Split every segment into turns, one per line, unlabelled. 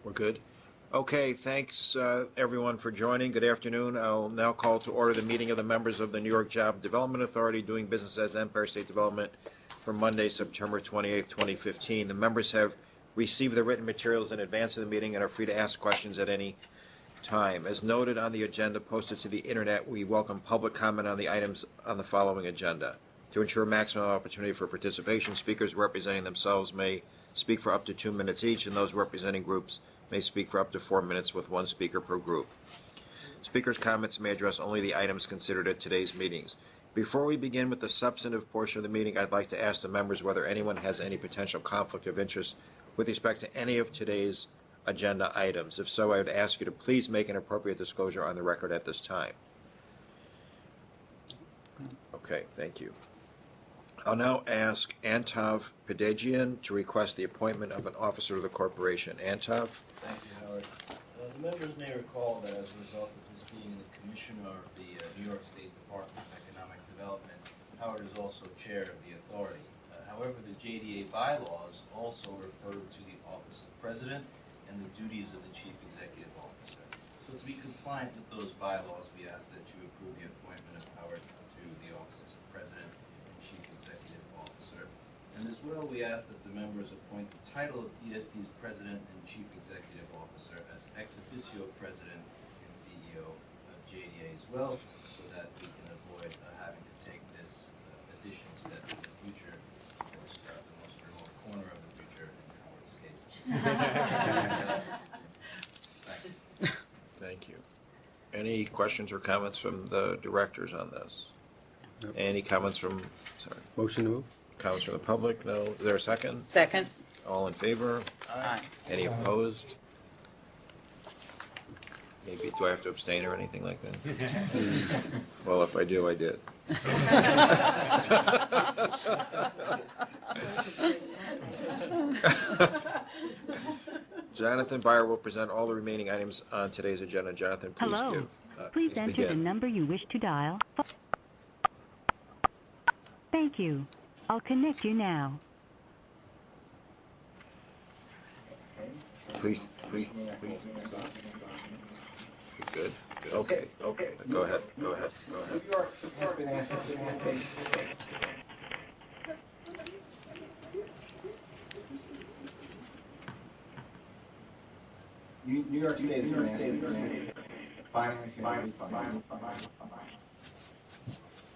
We're good. Okay, thanks everyone for joining. Good afternoon. I'll now call to order the meeting of the members of the New York Job Development Authority doing business as Empire State Development for Monday, September 28th, 2015. The members have received the written materials in advance of the meeting and are free to ask questions at any time. As noted on the agenda posted to the internet, we welcome public comment on the items on the following agenda. To ensure maximum opportunity for participation, speakers representing themselves may speak for up to 2 minutes each, and those representing groups may speak for up to 4 minutes with one speaker per group. Speakers' comments may address only the items considered at today's meetings. Before we begin with the substantive portion of the meeting, I'd like to ask the members whether anyone has any potential conflict of interest with respect to any of today's agenda items. If so, I would ask you to please make an appropriate disclosure on the record at this time. Okay, thank you. I'll now ask Antov Pedegian to request the appointment of an officer of the corporation. Antov?
Thank you, Howard. The members may recall that as a result of his being the commissioner of the New York State Department of Economic Development, Howard is also chair of the authority. However, the JDA bylaws also refer to the office of president and the duties of the chief executive officer. So to be compliant with those bylaws, we ask that you approve the appointment of Howard to the offices of president and chief executive officer. And as well, we ask that the members appoint the title of ESD's President and Chief Executive Officer as ex officio President and CEO of JDA as well, so that we can avoid having to take this additional step in the future, of course, the most remote corner of the future in Howard's case. Thank you.
Thank you. Any questions or comments from the directors on this? Nope. Any comments from, sorry.
Motion to move.
Comments from the public? No. Is there a second?
Second.
All in favor?
Aye.
Any opposed? Maybe, do I have to abstain or anything like that? Well, if I do, I did. Jonathan Byer will present all the remaining items on today's agenda. Jonathan, please
Hello.
give.
Please enter
begin.
the number you wish to dial. Thank you. I'll connect you now.
Please. Good. Okay. Go ahead.
New York has been asked to participate. New York State has been asked to financing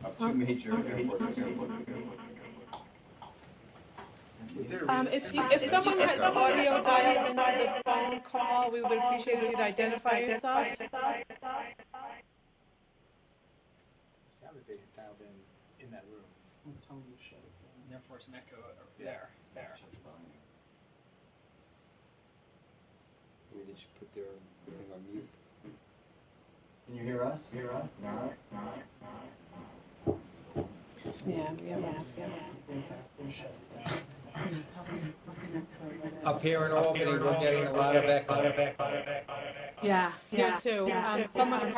of two major airports.
If someone has audio dialed into the phone call, we would appreciate if you'd identify yourself.
Sounded they had dialed in that room.
Tell them to shut it down.
Therefore, it's an echo there.
Maybe they should put their thing on mute.
Can you hear us? No.
Up here in Albany, we're getting a lot of echo.
Yeah, here too. Someone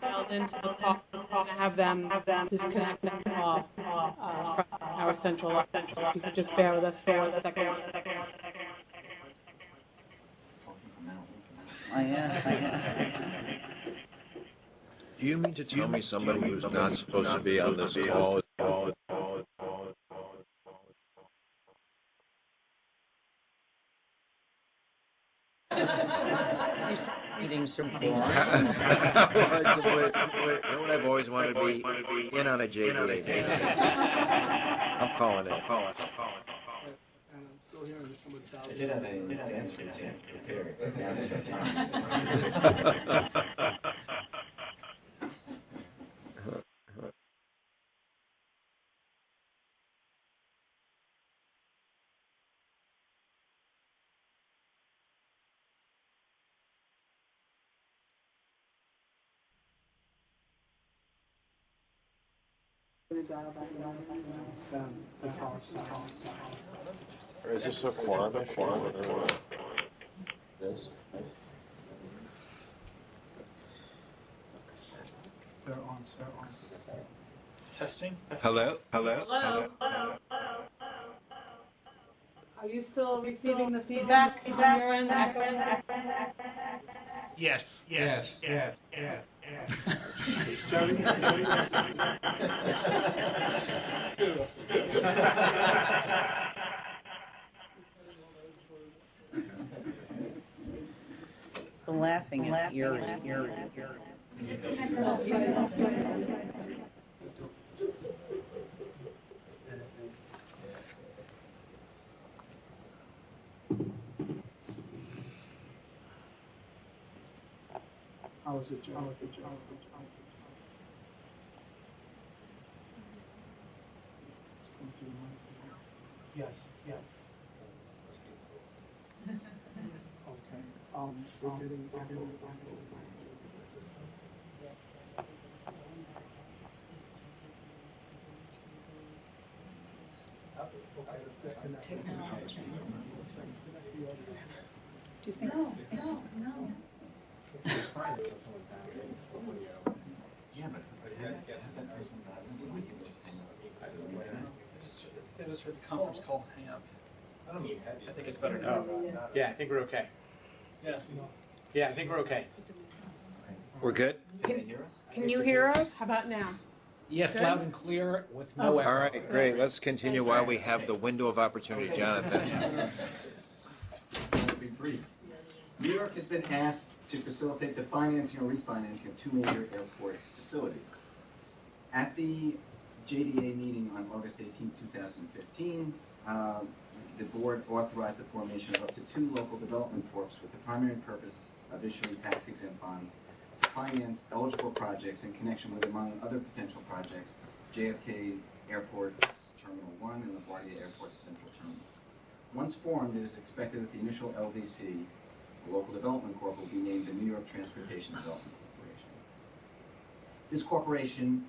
dialed into the call. We're going to have them disconnect the call from our central office. If you could just bear with us for 1 second.
Do you mean to tell me somebody who's not supposed to be on this call?
Meetings are
You know what I've always wanted to be in on a JDA meeting. I'm calling it.
And I'm still hearing someone dial.
I did have a dance routine prepared.
Or is this a forum? This?
They're on.
Testing.
Hello?
Hello. Are you still receiving the feedback on your end, the echoing?
Yes.
The laughing is eerie.
How was it, Joe? Yes. Okay. We're getting
Technology. Do you think?
Yeah, but that person
It was for the conference call hang up. I think it's better now.
Yeah, I think we're okay. Yeah, I think we're okay.
We're good?
Can you hear us?
How about now?
Yes,
Good.
loud and clear with no echo.
All right, great. Let's continue while we have the window of opportunity. Jonathan.
I'll be brief. New York has been asked to facilitate the financing or refinancing of two major airport facilities. At the JDA meeting on August 18, 2015, the board authorized the formation of up to 2 local development corps with the primary purpose of issuing tax-exempt bonds to finance eligible projects in connection with, among other potential projects, JFK Airport's Terminal 1 and LaGuardia Airport's Central Terminal. Once formed, it is expected that the initial LDC, the Local Development Corp, will be named the New York Transportation Development Corporation. This corporation,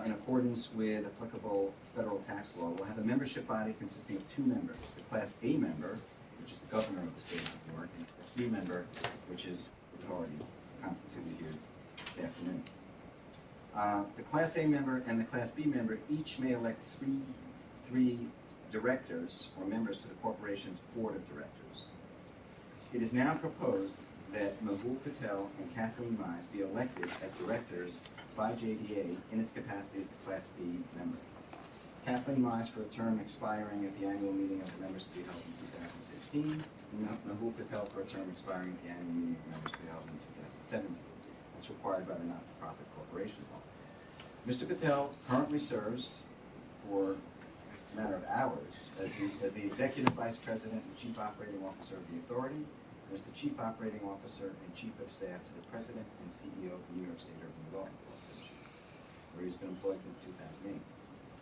in accordance with applicable federal tax law, will have a membership body consisting of 2 members, the Class A member, which is the governor of the state of New York, and the Class B member, which is authority, constituted here this afternoon. The Class A member and the Class B member each may elect three directors or members to the corporation's board of directors. It is now proposed that Mehul Patel and Kathleen Mize be elected as directors by JDA in its capacity as the Class B member. Kathleen Mize for a term expiring at the annual meeting of the members to be held in 2016, and Mehul Patel for a term expiring at the annual meeting of the members to be held in 2017. That's required by the Not-for-Profit Corporation Law. Mr. Patel currently serves for a matter of hours as the Executive Vice President and Chief Operating Officer of the Authority, and as the Chief Operating Officer and Chief of Staff to the President and CEO of the New York State Urban Development Corporation, where he's been employed since 2008.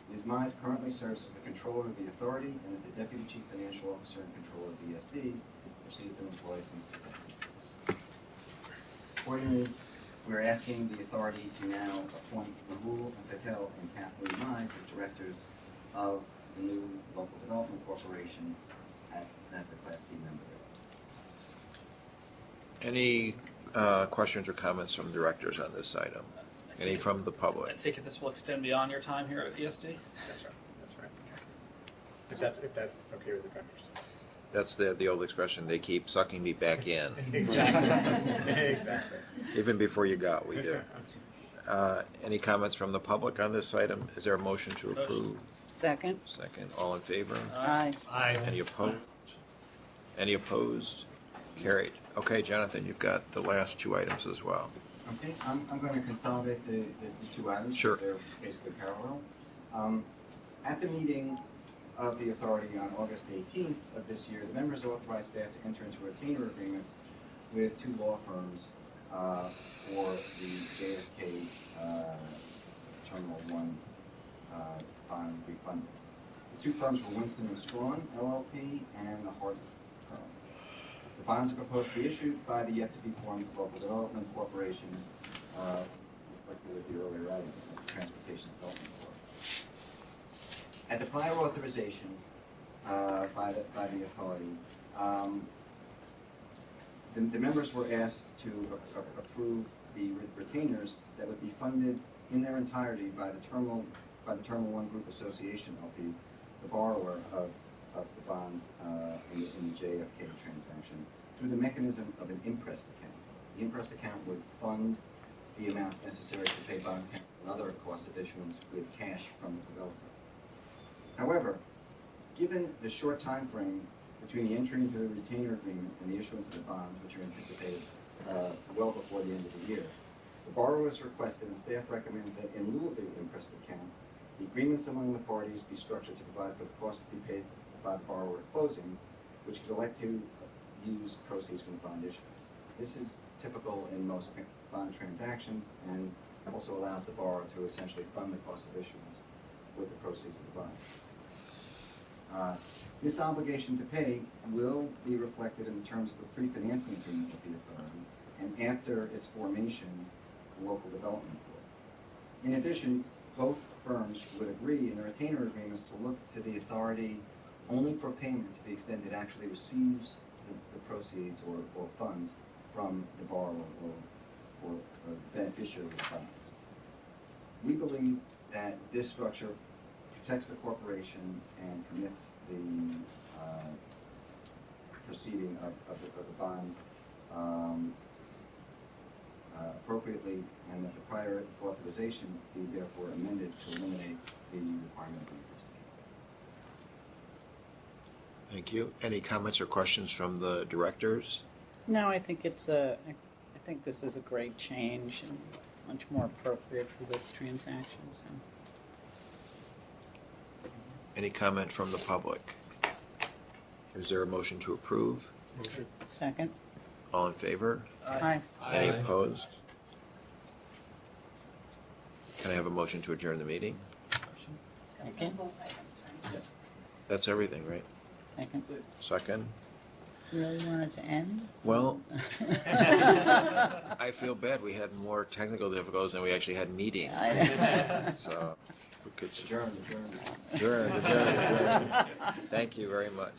Ms. Mize currently serves as the Controller of the Authority and as the Deputy Chief Financial Officer and Controller of BSD, where she has been employed since 2006. Accordingly, we're asking the Authority to now appoint Mehul Patel and Kathleen Mize as directors of the new Local Development Corporation as the Class B member.
Any questions or comments from directors on this item? Any from the
I
public?
take it this will extend beyond your time here at ESD?
That's right. If that's okay with the members.
That's the old expression, they keep sucking me back in.
Exactly.
Even before you got, we do. Any comments from the public on this item? Is there a motion to approve?
Second.
Second. All in favor?
Aye.
Any opposed? Any opposed? Carried. Okay, Jonathan, you've got the last 2 items as well.
Okay, I'm going to consolidate the 2 items.
Sure.
They're basically parallel. At the meeting of the Authority on August 18th of this year, the members authorized staff to enter into retainer agreements with 2 law firms for the JFK Terminal 1 bond refunding. The 2 firms were Winston & Strawn, LLP, and the Hart firm. The bonds are proposed to be issued by the yet-to-be-formed Local Development Corporation, reflected with the earlier items, the Transportation Development Corp. At the prior authorization by the Authority, the members were asked to approve the retainers that would be funded in their entirety by the Terminal 1 Group Association LP, the borrower of of the bonds in the JFK transaction through the mechanism of an imprest account. The imprest account would fund the amounts necessary to pay bond and other costs of issuance with cash from the developer. However, given the short time frame between the entry into the retainer agreement and the issuance of the bonds, which are anticipated well before the end of the year, the borrower has requested and staff recommended that in lieu of the imprest account, the agreements among the parties be structured to provide for the cost to be paid by the borrower at closing, which could elect to use proceeds from the bond issuance. This is typical in most bond transactions and also allows the borrower to essentially fund the cost of issuance with the proceeds of the bond. This obligation to pay will be reflected in the terms of a pre-financing agreement with the authority and after its formation, the local development board. In addition, both firms would agree in their retainer agreements to look to the authority only for payment to the extent it actually receives the proceeds or funds from the borrower or beneficiary of the funds. We believe that this structure protects the corporation and permits the proceeding of the bonds appropriately, and that the prior authorization be therefore amended to eliminate the requirement of interest.
Thank you. Any comments or questions from the directors?
No, I think I think this is a great change and much more appropriate for this transaction, so.
Any comment from the public? Is there a motion to approve?
Motion.
Second?
All in favor?
Aye.
Any opposed? Can I have a motion to adjourn the meeting?
Second?
Yes.
That's everything, right?
Second.
Second?
You really want it to end?
Well, I feel bad. We had more technical difficulties than we actually had meeting. So we could
Adjourn.
adjourn. Thank you very much.